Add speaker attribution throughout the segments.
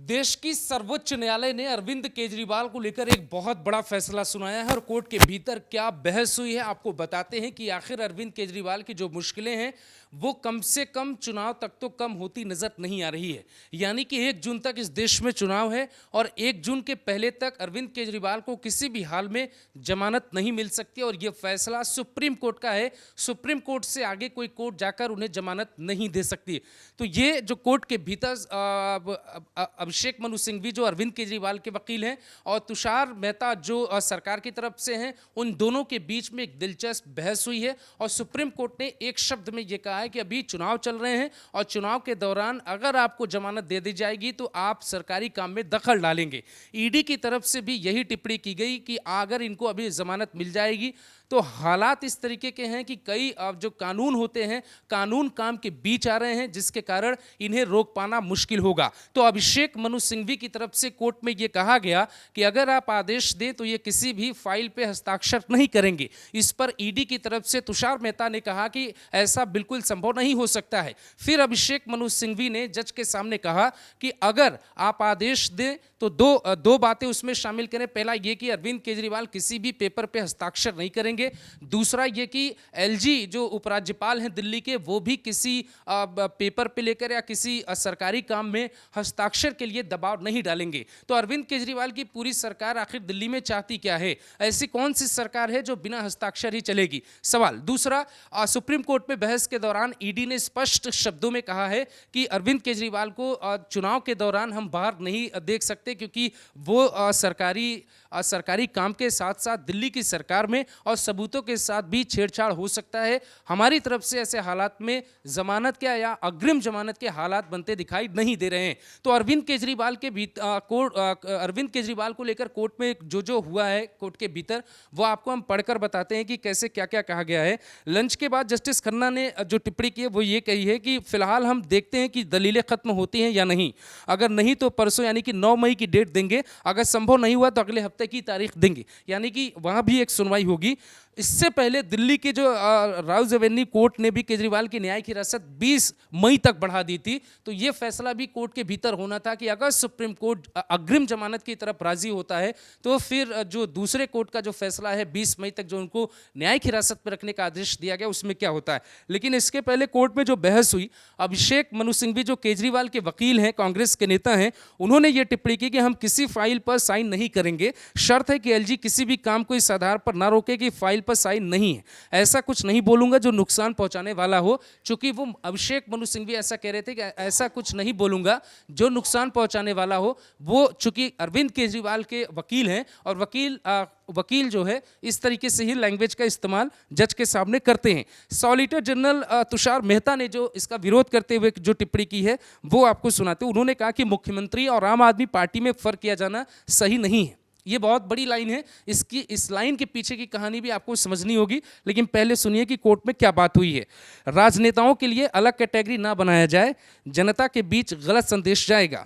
Speaker 1: देश की सर्वोच्च न्यायालय ने अरविंद केजरीवाल को लेकर एक बहुत बड़ा फैसला सुनाया है और कोर्ट के भीतर क्या बहस हुई है आपको बताते हैं कि आखिर अरविंद केजरीवाल की जो मुश्किलें हैं वो कम से कम चुनाव तक तो कम होती नजर नहीं आ रही है। यानी कि 1 जून तक इस देश में चुनाव है और 1 जून के पहले तक अरविंद केजरीवाल को किसी भी हाल में जमानत नहीं मिल सकती और यह फैसला सुप्रीम कोर्ट का है। सुप्रीम कोर्ट से आगे कोई कोर्ट जाकर उन्हें जमानत नहीं दे सकती। तो ये जो कोर्ट के भीतर अभिषेक मनु सिंघवी जो अरविंद केजरीवाल के वकील हैं और तुषार मेहता जो सरकार की तरफ से हैं, उन दोनों के बीच में एक दिलचस्प बहस हुई है और सुप्रीम कोर्ट ने एक शब्द में यह कहा है कि अभी चुनाव चल रहे हैं और चुनाव के दौरान अगर आपको जमानत दे दी जाएगी तो आप सरकारी काम में दखल डालेंगे। ईडी की तरफ से भी यही टिप्पणी की गई कि अगर इनको अभी जमानत मिल जाएगी तो हालात इस तरीके के हैं कि कई जो कानून होते हैं, कानून काम के बीच आ रहे हैं जिसके कारण इन्हें रोक पाना मुश्किल होगा। तो अभिषेक मनु सिंघवी की तरफ से कोर्ट में यह कहा गया कि अगर आप आदेश दें तो ये किसी भी फाइल पे हस्ताक्षर नहीं करेंगे। इस पर ईडी की तरफ से तुषार मेहता ने कहा कि ऐसा बिल्कुल संभव नहीं हो सकता है। फिर अभिषेक मनु सिंघवी ने जज के सामने कहा कि अगर आप आदेश दें तो दो बातें उसमें शामिल करें। पहला ये कि अरविंद केजरीवाल किसी भी पेपर पे हस्ताक्षर नहीं करेंगे। दूसरा ये कि एलजी जो उपराज्यपाल हैं दिल्ली के, वो भी किसी पेपर पे लेकर या किसी सरकारी काम में हस्ताक्षर के लिए दबाव नहीं डालेंगे। तो अरविंद केजरीवाल की पूरी सरकार आखिर दिल्ली में चाहती क्या है? ऐसी कौन सी सरकार है जो बिना हस्ताक्षर ही चलेगी? सवाल दूसरा, सुप्रीम कोर्ट में बहस के दौरान ईडी ने स्पष्ट शब्दों में कहा है कि अरविंद केजरीवाल को चुनाव के दौरान हम बाहर नहीं देख सकते क्योंकि वो सरकारी काम के साथ साथ दिल्ली की सरकार में और सबूतों के साथ भी छेड़छाड़ हो सकता है। हमारी तरफ से ऐसे हालात में जमानत क्या या अग्रिम जमानत के हालात बनते दिखाई नहीं दे रहे हैं। तो अरविंद केजरीवाल को लेकर कोर्ट में जो हुआ है कोर्ट के भीतर, वो आपको हम पढ़कर बताते हैं कि कैसे क्या क्या कहा गया है। लंच के बाद जस्टिस खन्ना ने जो टिप्पणी की है वो ये कही है कि फिलहाल हम देखते हैं कि दलीलें खत्म होती हैं या नहीं। अगर नहीं तो परसों यानी कि 9 मई की डेट देंगे, अगर संभव नहीं हुआ तो अगले हफ्ते की तारीख देंगे, यानी कि वहां भी एक सुनवाई होगी। इससे पहले दिल्ली के जो राउज एवेन्यू कोर्ट ने भी केजरीवाल की न्यायिक हिरासत 20 मई तक बढ़ा दी थी। तो ये फैसला भी कोर्ट के भीतर होना था कि अगर सुप्रीम कोर्ट अग्रिम जमानत की तरफ राजी होता है तो फिर जो दूसरे कोर्ट का जो फैसला है 20 मई तक जो उनको न्यायिक हिरासत में रखने का आदेश दिया गया उसमें क्या होता है। लेकिन इसके पहले कोर्ट में जो बहस हुई, अभिषेक मनु सिंघवी जो केजरीवाल के वकील हैं, कांग्रेस के नेता हैं, उन्होंने ये टिप्पणी की कि हम किसी फाइल पर साइन नहीं करेंगे। शर्त है कि एलजी किसी भी काम को इस आधार पर ना रोके कि फाइल पर साइन नहीं है। ऐसा कुछ नहीं बोलूंगा जो नुकसान पहुंचाने वाला हो। चूंकि वो अभिषेक मनु सिंघवी ऐसा कह रहे थे कि ऐसा कुछ नहीं बोलूंगा जो नुकसान पहुंचाने वाला हो। वो चूंकि अरविंद केजरीवाल के वकील हैं और वकील जो है इस तरीके से ही लैंग्वेज का इस्तेमाल जज के सामने करते हैं। सॉलिसिटर जनरल तुषार मेहता ने जो इसका विरोध करते हुए जो टिप्पणी की है वो आपको सुनाते हैं। उन्होंने कहा कि मुख्यमंत्री और आम आदमी पार्टी में फर्क किया जाना सही नहीं है। ये बहुत बड़ी लाइन है। इस लाइन के पीछे की कहानी भी आपको समझनी होगी, लेकिन पहले सुनिए कि कोर्ट में क्या बात हुई है। राजनेताओं के लिए अलग कैटेगरी ना बनाया जाए, जनता के बीच गलत संदेश जाएगा।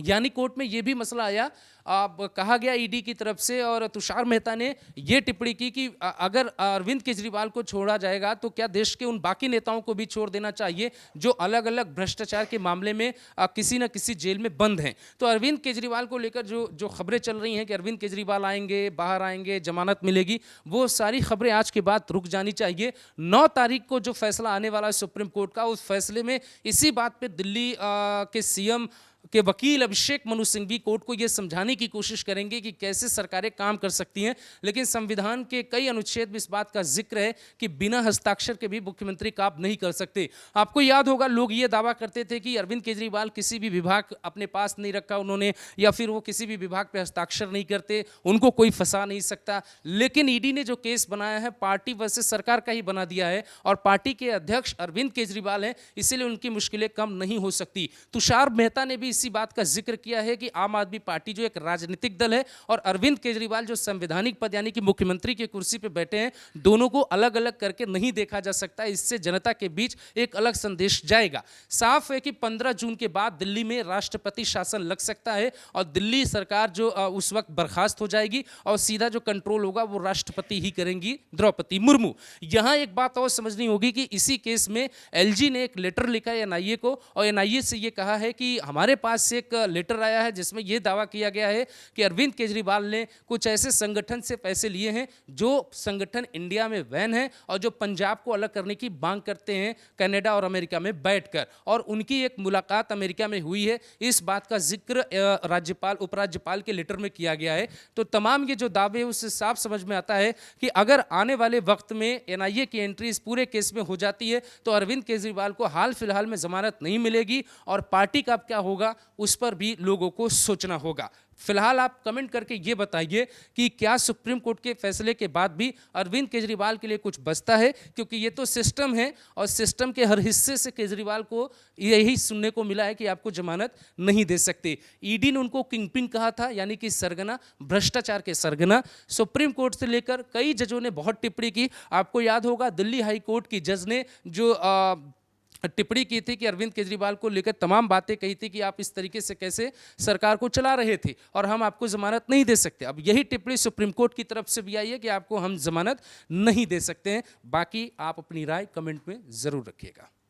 Speaker 1: यानी कोर्ट में यह भी मसला आया, कहा गया ईडी की तरफ से और तुषार मेहता ने यह टिप्पणी की कि अगर अरविंद केजरीवाल को छोड़ा जाएगा तो क्या देश के उन बाकी नेताओं को भी छोड़ देना चाहिए जो अलग अलग भ्रष्टाचार के मामले में किसी न किसी जेल में बंद हैं। तो अरविंद केजरीवाल को लेकर जो खबरें चल रही हैं कि अरविंद केजरीवाल आएंगे, बाहर आएंगे, जमानत मिलेगी, वो सारी खबरें आज के बाद रुक जानी चाहिए। 9 तारीख को जो फैसला आने वाला है सुप्रीम कोर्ट का, उस फैसले में इसी बात पर दिल्ली के सीएम के वकील अभिषेक मनु सिंघवी कोर्ट को यह समझाने की कोशिश करेंगे कि कैसे सरकारें काम कर सकती हैं। लेकिन संविधान के कई अनुच्छेद में इस बात का जिक्र है कि बिना हस्ताक्षर के भी मुख्यमंत्री काम नहीं कर सकते। आपको याद होगा लोग ये दावा करते थे कि अरविंद केजरीवाल किसी भी विभाग अपने पास नहीं रखा उन्होंने, या फिर वो किसी भी विभाग पर हस्ताक्षर नहीं करते, उनको कोई फंसा नहीं सकता। लेकिन ईडी ने जो केस बनाया है पार्टी वर्सेस सरकार का ही बना दिया है और पार्टी के अध्यक्ष अरविंद केजरीवाल हैं, इसीलिए उनकी मुश्किलें कम नहीं हो सकती। तुषार मेहता ने भी इसी बात का जिक्र किया है कि आम आदमी पार्टी जो एक राजनीतिक दल है और अरविंद केजरीवाल जो संवैधानिक पद यानी कि मुख्यमंत्री की कुर्सी पर बैठे हैं, दोनों को अलग अलग करके नहीं देखा जा सकता। इससे जनता के बीच एक अलग संदेश जाएगा। साफ है कि 15 जून के बाद दिल्ली में राष्ट्रपति शासन लग सकता है और दिल्ली सरकार जो उस वक्त बर्खास्त हो जाएगी और सीधा जो कंट्रोल होगा वो राष्ट्रपति ही करेंगी, द्रौपदी मुर्मू। यहां एक बात और समझनी होगी कि इसी केस में एलजी ने एक लेटर लिखा है एनआईए को और एनआईए से ये कहा है कि हमारे पास एक लेटर आया है जिसमें यह दावा किया गया है कि अरविंद केजरीवाल ने कुछ ऐसे संगठन से पैसे लिए हैं जो संगठन इंडिया में बैन है और जो पंजाब को अलग करने की मांग करते हैं कनाडा और अमेरिका में बैठकर, और उनकी एक मुलाकात अमेरिका में हुई है। इस बात का जिक्र राज्यपाल उपराज्यपाल के लेटर में किया गया है। तो तमाम ये जो दावे उससे साफ समझ में आता है कि अगर आने वाले वक्त में एनआईए की एंट्री इस पूरे केस में हो जाती है तो अरविंद केजरीवाल को हाल फिलहाल में जमानत नहीं मिलेगी और पार्टी का अब क्या होगा उस पर भी लोगों को सोचना होगा। फिलहाल आप कमेंट करके ये बताइए कि क्या सुप्रीम कोर्ट के फैसले के बाद भी अरविंद केजरीवाल के लिए कुछ बचता है, क्योंकि ये तो सिस्टम है और सिस्टम के हर हिस्से से केजरीवाल को यही सुनने को मिला है कि आपको जमानत नहीं दे सकते। ईडी ने उनको किंगपिन कहा था, यानी कि सरगना, भ्रष्टाचार के सरगना। सुप्रीम कोर्ट से लेकर कई जजों ने बहुत टिप्पणी की। आपको याद होगा दिल्ली हाई कोर्ट की जज ने जो टिप्पणी की थी कि अरविंद केजरीवाल को लेकर तमाम बातें कही थी कि आप इस तरीके से कैसे सरकार को चला रहे थे और हम आपको जमानत नहीं दे सकते। अब यही टिप्पणी सुप्रीम कोर्ट की तरफ से भी आई है कि आपको हम जमानत नहीं दे सकते हैं। बाकी आप अपनी राय कमेंट में जरूर रखिएगा।